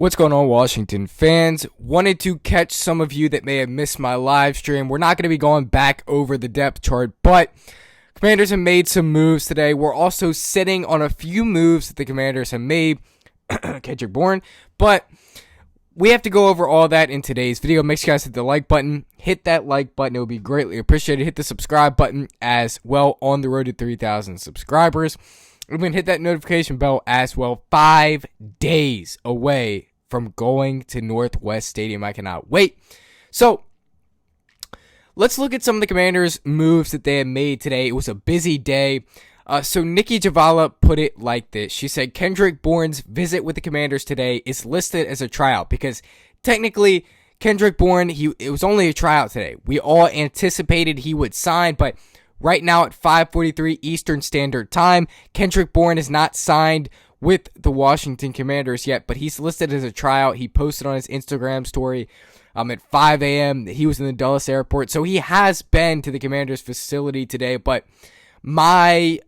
What's going on, Washington fans? Wanted to catch some of you that may have missed my live stream. We're not going to be going back over the depth chart, but Commanders have made some moves today. We're also sitting on a few moves that the Commanders have made. Kendrick Bourne, but we have to go over all that in today's video. Make sure you guys hit the like button. Hit that like button. It would be greatly appreciated. Hit the subscribe button as well on the road to 3,000 subscribers. And then hit that notification bell as well. 5 days away from going to Northwest Stadium. I cannot wait. So, let's look at some of the Commanders' moves that they have made today. It was a busy day. So Nikki Javala put it like this. She said, Kendrick Bourne's visit with the Commanders today is listed as a tryout because technically Kendrick Bourne, it was only a tryout today. We all anticipated he would sign, but right now at 5:43 Eastern Standard Time, Kendrick Bourne is not signed with the Washington Commanders yet, but he's listed as a tryout. He posted on his Instagram story at 5 a.m. that he was in the Dulles airport. So he has been to the Commanders facility today, but my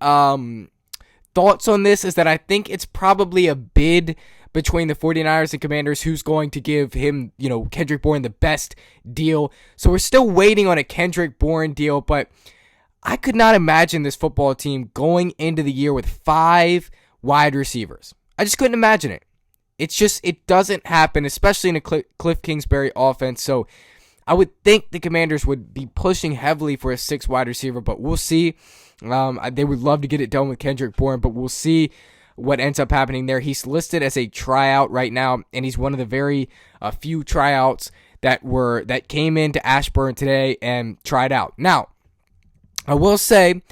thoughts on this is that I think it's probably a bid between the 49ers and Commanders who's going to give him, Kendrick Bourne the best deal. So we're still waiting on a Kendrick Bourne deal, but I could not imagine this football team going into the year with 5 wide receivers. I just couldn't imagine it. It doesn't happen, especially in a Cliff Kingsbury offense. So I would think the Commanders would be pushing heavily for a 6 wide receiver, but we'll see. They would love to get it done with Kendrick Bourne, but we'll see what ends up happening there. He's listed as a tryout right now, and he's one of the very few tryouts that came into Ashburn today and tried out. Now, I will say,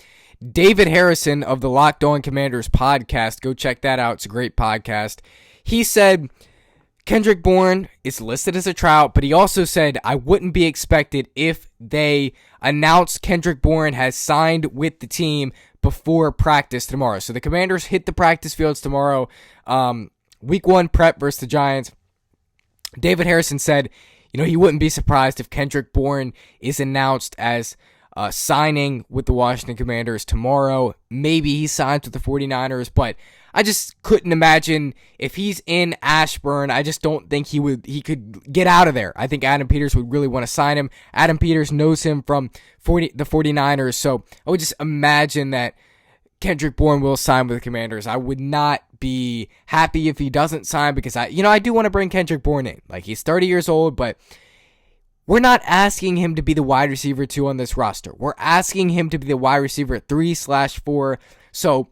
David Harrison of the Locked On Commanders podcast, go check that out. It's a great podcast. He said Kendrick Bourne is listed as a tryout, but he also said I wouldn't be expected if they announced Kendrick Bourne has signed with the team before practice tomorrow. So the Commanders hit the practice fields tomorrow. Week 1 prep versus the Giants. David Harrison said, he wouldn't be surprised if Kendrick Bourne is announced as signing with the Washington Commanders tomorrow. Maybe he signs with the 49ers, but I just couldn't imagine if he's in Ashburn. I just don't think he could get out of there. I think Adam Peters would really want to sign him. Adam Peters knows him from the 49ers, so I would just imagine that Kendrick Bourne will sign with the Commanders. I would not be happy if he doesn't sign because I do want to bring Kendrick Bourne in. Like, he's 30 years old, but we're not asking him to be the wide receiver 2 on this roster. We're asking him to be the wide receiver 3/4. So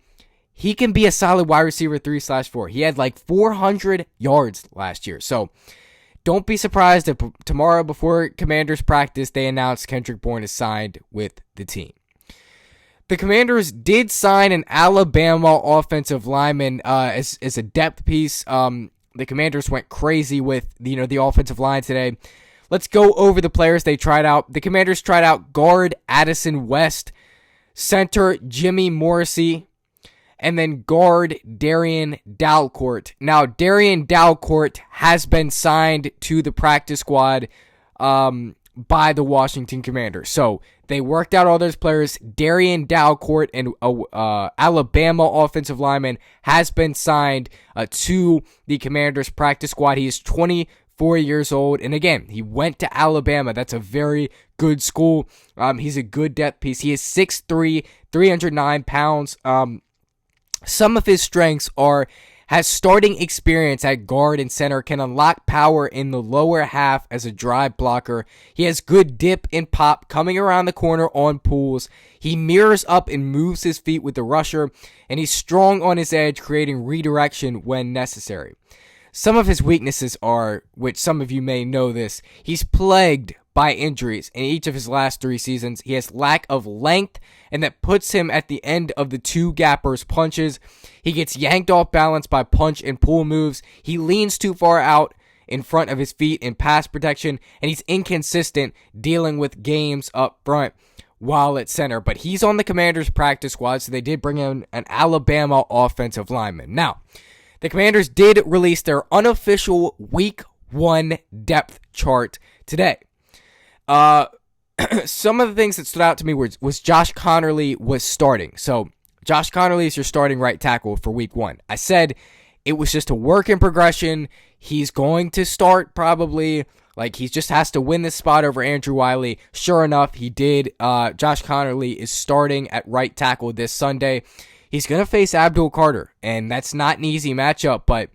he can be a solid wide receiver 3/4. He had like 400 yards last year. So don't be surprised if tomorrow before Commanders practice, they announce Kendrick Bourne is signed with the team. The Commanders did sign an Alabama offensive lineman as a depth piece. The Commanders went crazy with the offensive line today. Let's go over the players they tried out. The Commanders tried out guard Addison West, center Jimmy Morrissey, and then guard Darian Dalcourt. Now, Darian Dalcourt has been signed to the practice squad by the Washington Commanders. So they worked out all those players. Darian Dalcourt, an Alabama offensive lineman, has been signed to the Commanders practice squad. He is 24 years old, and again, he went to Alabama. That's a very good school. He's a good depth piece. He is 6'3", 309 pounds. Some of his strengths has starting experience at guard and center, can unlock power in the lower half as a drive blocker. He has good dip and pop coming around the corner on pulls. He mirrors up and moves his feet with the rusher, and he's strong on his edge, creating redirection when necessary. Some of his weaknesses are, which some of you may know this, he's plagued by injuries in each of his last 3 seasons. He has lack of length, and that puts him at the end of the 2 gappers punches. He gets yanked off balance by punch and pull moves. He leans too far out in front of his feet in pass protection, and he's inconsistent dealing with games up front while at center. But he's on the Commanders practice squad, so they did bring in an Alabama offensive lineman. Now, the Commanders did release their unofficial Week 1 depth chart today. Some of the things that stood out to me was Josh Connerly was starting. So Josh Connerly is your starting right tackle for Week 1. I said it was just a work in progression. he's going to start probably. Like, he just has to win this spot over Andrew Wiley. Sure enough, he did. Josh Connerly is starting at right tackle this Sunday. He's going to face Abdul Carter, and that's not an easy matchup, but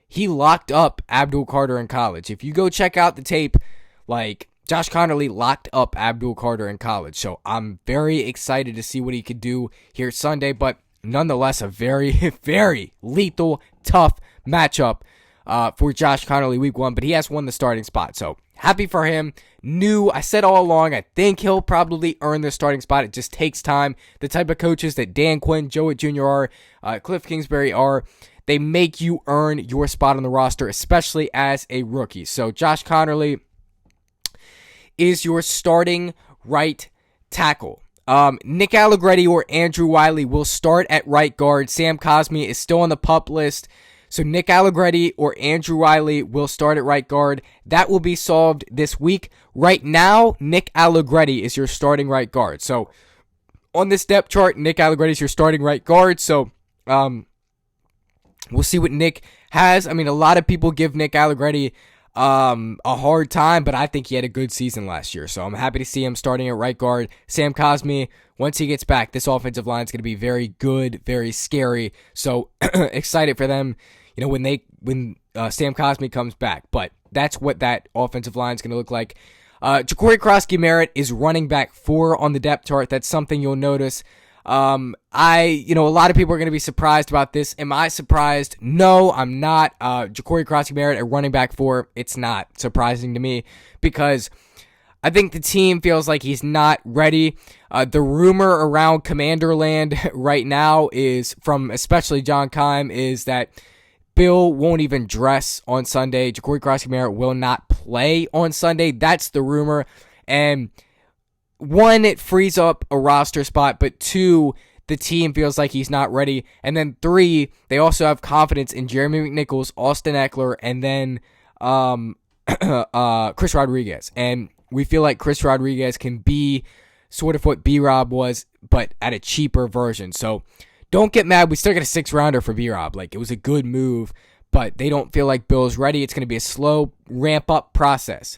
he locked up Abdul Carter in college. If you go check out the tape, like, Josh Connerly locked up Abdul Carter in college. So I'm very excited to see what he could do here Sunday, but nonetheless, a very, very lethal, tough matchup for Josh Connerly week 1, but he has won the starting spot. So happy for him. I said all along, I think he'll probably earn the starting spot. It just takes time. The type of coaches that Dan Quinn, Joe Witt Jr. are, Cliff Kingsbury are, they make you earn your spot on the roster, especially as a rookie. So Josh Connerly is your starting right tackle. Nick Allegretti or Andrew Wiley will start at right guard. Sam Cosmi is still on the PUP list. So Nick Allegretti or Andrew Wiley will start at right guard. That will be solved this week. Right now, Nick Allegretti is your starting right guard. So on this depth chart, Nick Allegretti is your starting right guard. So we'll see what Nick has. I mean, a lot of people give Nick Allegretti a hard time, but I think he had a good season last year. So I'm happy to see him starting at right guard. Sam Cosmi, once he gets back, this offensive line is going to be very good, very scary. So excited for them. You know, when Sam Cosmi comes back, but that's what that offensive line is going to look like. Ja'Cory Krosky-Merritt is running back 4 on the depth chart. That's something you'll notice. A lot of people are going to be surprised about this. Am I surprised? No, I'm not. Ja'Cory Krosky-Merritt at running back 4, it's not surprising to me because I think the team feels like he's not ready. The rumor around Commanderland right now is from especially John Keim is that Bill won't even dress on Sunday. Ja'Cory Krosky-Merritt will not play on Sunday. That's the rumor. And 1, it frees up a roster spot, but 2, the team feels like he's not ready. And then 3, they also have confidence in Jeremy McNichols, Austin Eckler, and then Chris Rodriguez. And we feel like Chris Rodriguez can be sort of what B-Rob was, but at a cheaper version. So don't get mad. We still got a 6th-rounder for B-Rob. Like, it was a good move, but they don't feel like Bill's ready. It's going to be a slow ramp-up process.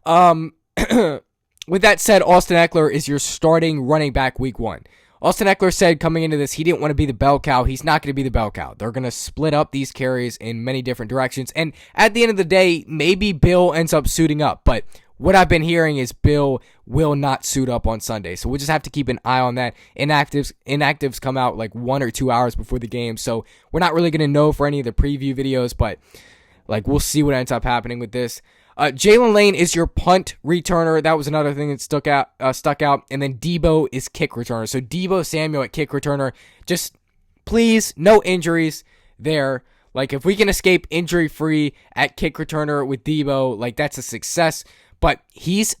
With that said, Austin Eckler is your starting running back week 1. Austin Eckler said coming into this, he didn't want to be the bell cow. He's not going to be the bell cow. They're going to split up these carries in many different directions. And at the end of the day, maybe Bill ends up suiting up. But what I've been hearing is Bill will not suit up on Sunday. So we'll just have to keep an eye on that. Inactives come out like 1 or 2 hours before the game. So we're not really going to know for any of the preview videos. But like we'll see what ends up happening with this. Jalen Lane is your punt returner. That was another thing that stuck out. And then Debo is kick returner. So Debo Samuel at kick returner. Just please, no injuries there. Like if we can escape injury-free at kick returner with Debo, like that's a success. But he's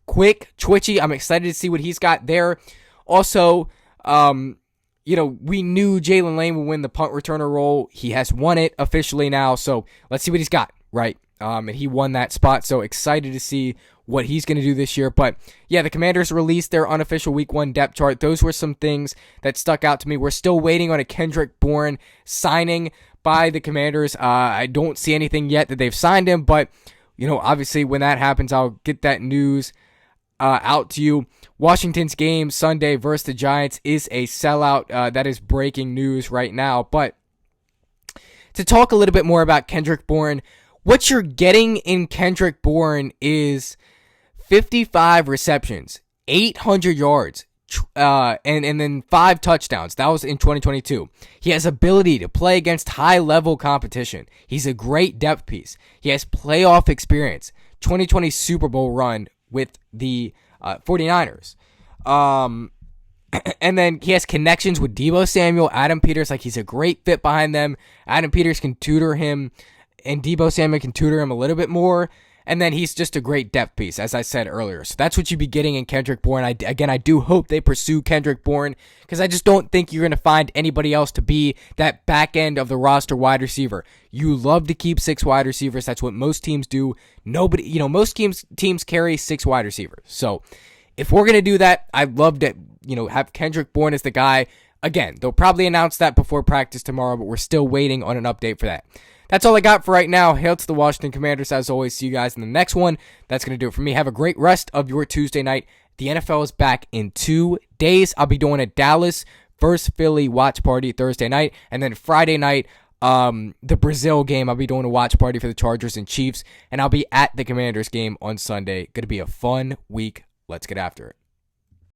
quick, twitchy. I'm excited to see what he's got there. Also, we knew Jalen Lane would win the punt returner role. He has won it officially now. So let's see what he's got, right? And he won that spot, so excited to see what he's going to do this year. But yeah, the Commanders released their unofficial week 1 depth chart. Those were some things that stuck out to me. We're still waiting on a Kendrick Bourne signing by the Commanders. I don't see anything yet that they've signed him, but obviously when that happens, I'll get that news out to you. Washington's game Sunday versus the Giants is a sellout. That is breaking news right now. But to talk a little bit more about Kendrick Bourne, what you're getting in Kendrick Bourne is 55 receptions, 800 yards, and then 5 touchdowns. That was in 2022. He has ability to play against high-level competition. He's a great depth piece. He has playoff experience. 2020 Super Bowl run with the 49ers. And then he has connections with Debo Samuel, Adam Peters. Like, he's a great fit behind them. Adam Peters can tutor him, and Debo Samuel can tutor him a little bit more. And then he's just a great depth piece, as I said earlier. So that's what you'd be getting in Kendrick Bourne. I do hope they pursue Kendrick Bourne because I just don't think you're going to find anybody else to be that back end of the roster wide receiver. You love to keep 6 wide receivers. That's what most teams do. Most teams carry 6 wide receivers. So if we're going to do that, I'd love to, have Kendrick Bourne as the guy. Again, they'll probably announce that before practice tomorrow, but we're still waiting on an update for that. That's all I got for right now. Hail to the Washington Commanders. As always, see you guys in the next one. That's going to do it for me. Have a great rest of your Tuesday night. The NFL is back in 2 days. I'll be doing a Dallas versus Philly watch party Thursday night. And then Friday night, the Brazil game, I'll be doing a watch party for the Chargers and Chiefs. And I'll be at the Commanders game on Sunday. Going to be a fun week. Let's get after it.